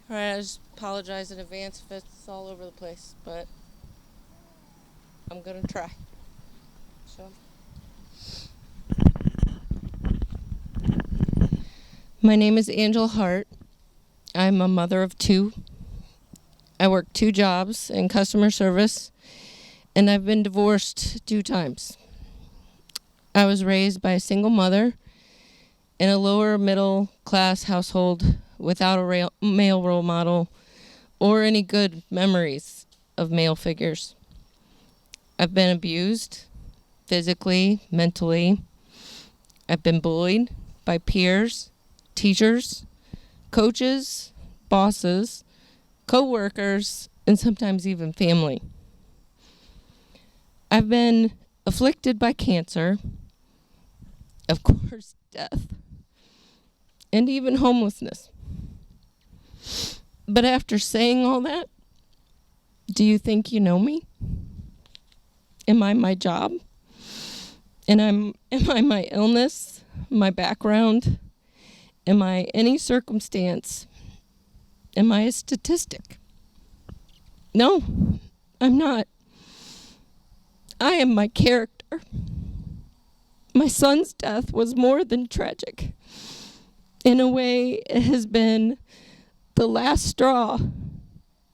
Alright, I just apologize in advance if it's all over the place, but I'm gonna try. So, my name is Angela Hart. I'm a mother of two. I work 2 jobs in customer service, and I've been divorced 2 times. I was raised by a single mother in a lower middle class household without a male role model or any good memories of male figures. I've been abused physically, mentally. I've been bullied by peers, teachers, coaches, bosses, co-workers, and sometimes even family. I've been afflicted by cancer, of course, death, and even homelessness. But after saying all that, do you think you know me? Am I my job? Am I my illness, my background? Am I any circumstance? Am I a statistic? No, I'm not. I am my character. My son's death was more than tragic. In a way, it has been the last straw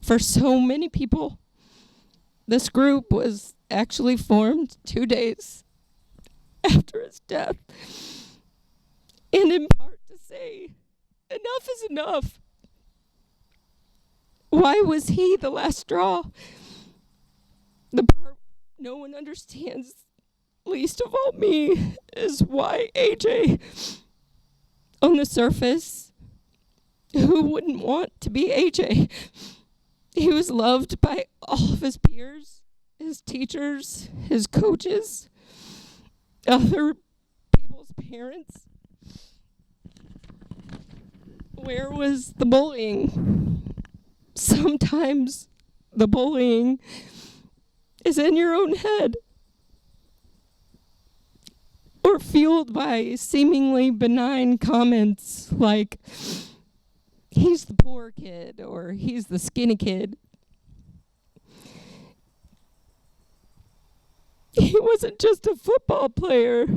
for so many people. This group was actually formed 2 days after his death. And in part to say, enough is enough. Why was he the last straw? The part no one understands, least of all me, is why AJ, on the surface, who wouldn't want to be AJ? He was loved by all of his peers, his teachers, his coaches, other people's parents. Where was the bullying? Sometimes the bullying is in your own head or fueled by seemingly benign comments like, he's the poor kid or he's the skinny kid. He wasn't just a football player.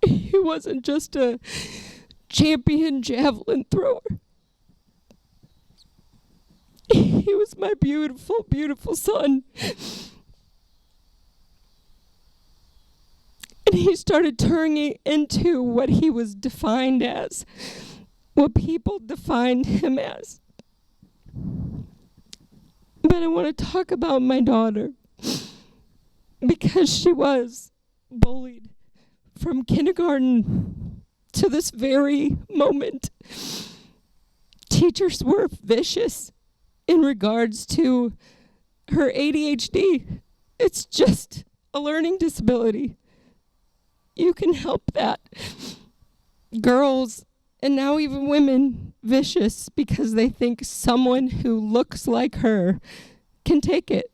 He wasn't just a champion javelin thrower. He was my beautiful, beautiful son. And he started turning into what he was defined as, what people defined him as. But I want to talk about my daughter because she was bullied from kindergarten to this very moment. Teachers were vicious in regards to her ADHD. It's just a learning disability. You can help that. Girls, and now even women, vicious because they think someone who looks like her can take it.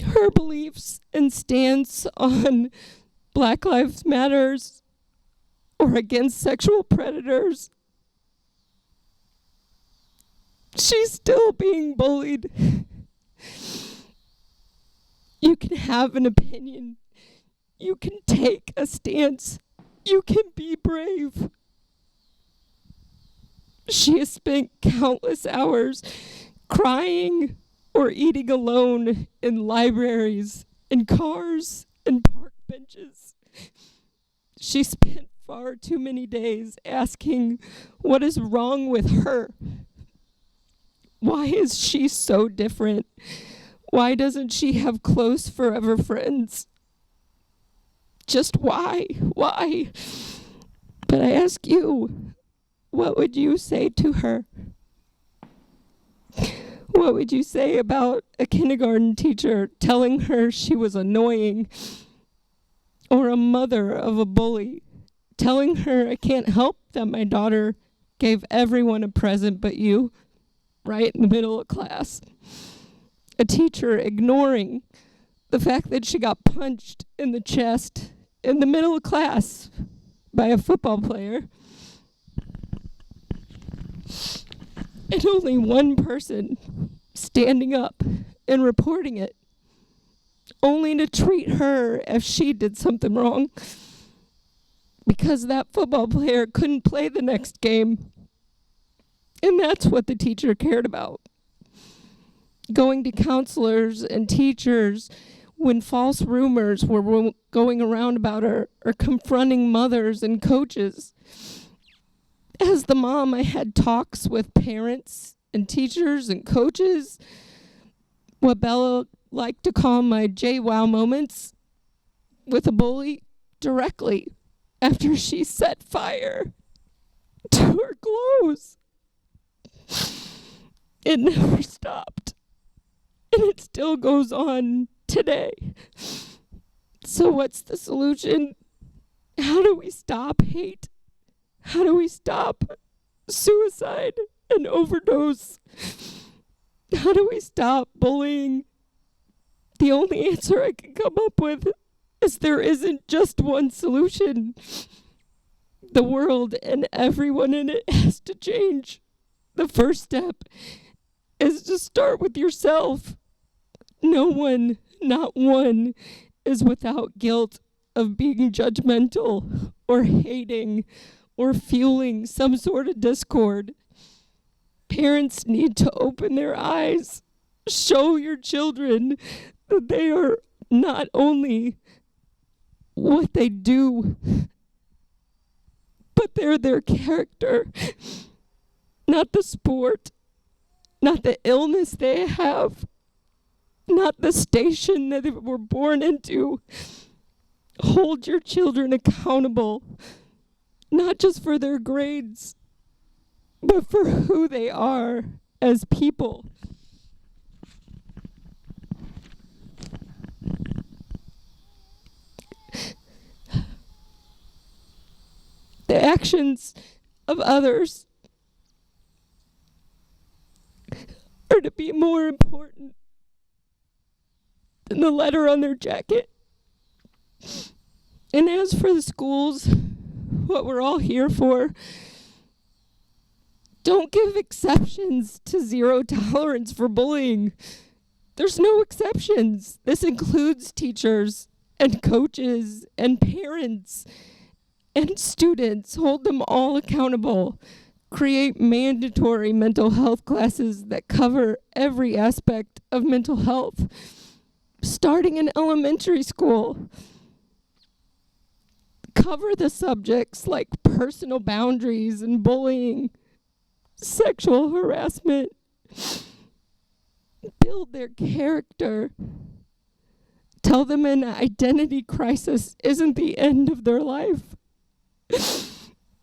Her beliefs and stance on Black Lives Matters or against sexual predators, she's still being bullied. You can have an opinion. You can take a stance. You can be brave. She has spent countless hours crying or eating alone in libraries, in cars, and park benches. She spent far too many days asking what is wrong with her. Why is she so different? Why doesn't she have close forever friends? Just why? Why? But I ask you, what would you say to her? What would you say about a kindergarten teacher telling her she was annoying? Or a mother of a bully telling her, I can't help that my daughter gave everyone a present but you, right in the middle of class. A teacher ignoring the fact that she got punched in the chest in the middle of class by a football player, and only one person standing up and reporting it, only to treat her as she did something wrong because that football player couldn't play the next game. And that's what the teacher cared about. Going to counselors and teachers when false rumors were going around about her, or confronting mothers and coaches. As the mom, I had talks with parents and teachers and coaches, what Bella liked to call my JWoww moments, with a bully directly after she set fire to her clothes. It never stopped, and it still goes on today. So what's the solution? How do we stop hate? How do we stop suicide and overdose? How do we stop bullying? The only answer I can come up with is there isn't just one solution. The world and everyone in it has to change. The first step is to start with yourself. No one, not one, is without guilt of being judgmental or hating or fueling some sort of discord. Parents need to open their eyes. Show your children that they are not only what they do, but they're their character, not the sport, not the illness they have, not the station that they were born into. Hold your children accountable, not just for their grades, but for who they are as people. The actions of others are to be more important than the letter on their jacket. And as for the schools, what we're all here for, don't give exceptions to zero tolerance for bullying. There's no exceptions. This includes teachers and coaches and parents and students. Hold them all accountable. Create mandatory mental health classes that cover every aspect of mental health, starting in elementary school. Cover the subjects like personal boundaries and bullying, sexual harassment. Build their character. Tell them an identity crisis isn't the end of their life.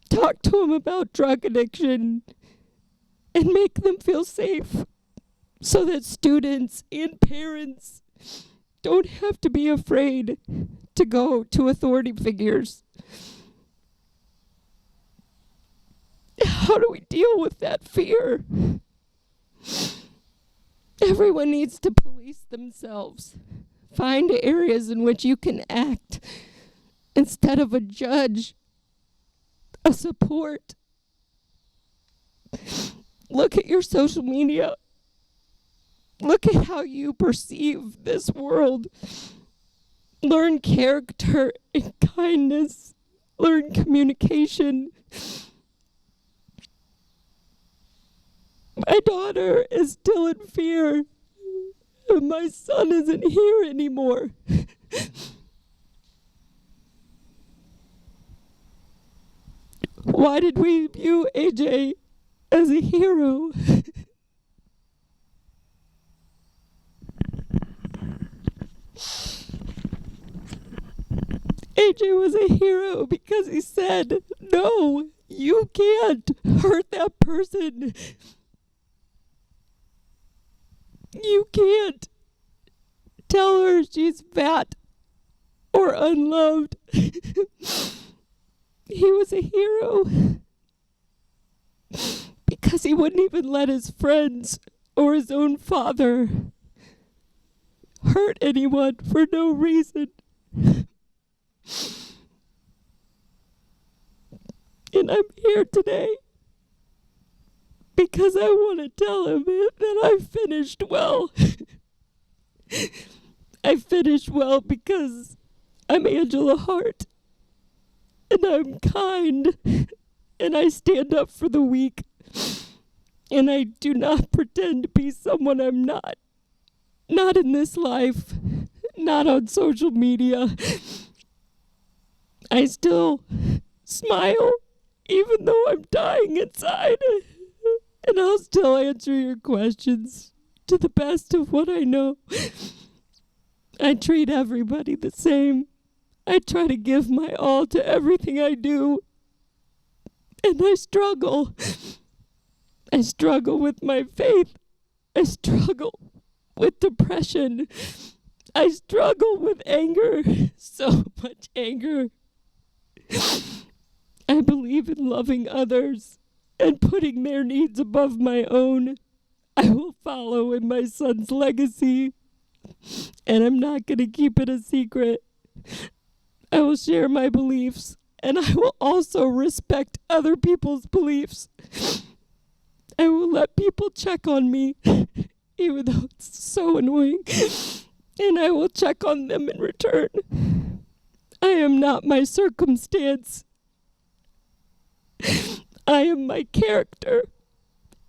Talk to them about drug addiction and make them feel safe so that students and parents don't have to be afraid to go to authority figures. How do we deal with that fear? Everyone needs to police themselves. Find areas in which you can act instead of a judge, a support. Look at your social media. Look at how you perceive this world. Learn character and kindness. Learn communication. My daughter is still in fear, and my son isn't here anymore. Why did we view AJ as a hero? AJ was a hero because he said, no, you can't hurt that person. You can't tell her she's fat or unloved. He was a hero because he wouldn't even let his friends or his own father hurt anyone for no reason. And I'm here today because I want to tell him that I finished well. I finished well because I'm Angela Hart, and I'm kind, and I stand up for the weak, and I do not pretend to be someone I'm not. Not in this life, not on social media. I still smile, even though I'm dying inside. And I'll still answer your questions to the best of what I know. I treat everybody the same. I try to give my all to everything I do. And I struggle. I struggle with my faith. I struggle with depression. I struggle with anger. So much anger. I believe in loving others and putting their needs above my own. I will follow in my son's legacy, and I'm not going to keep it a secret. I will share my beliefs, and I will also respect other people's beliefs. I will let people check on me, even though it's so annoying, and I will check on them in return. I am not my circumstance. I am my character,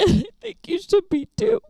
and I think you should be too.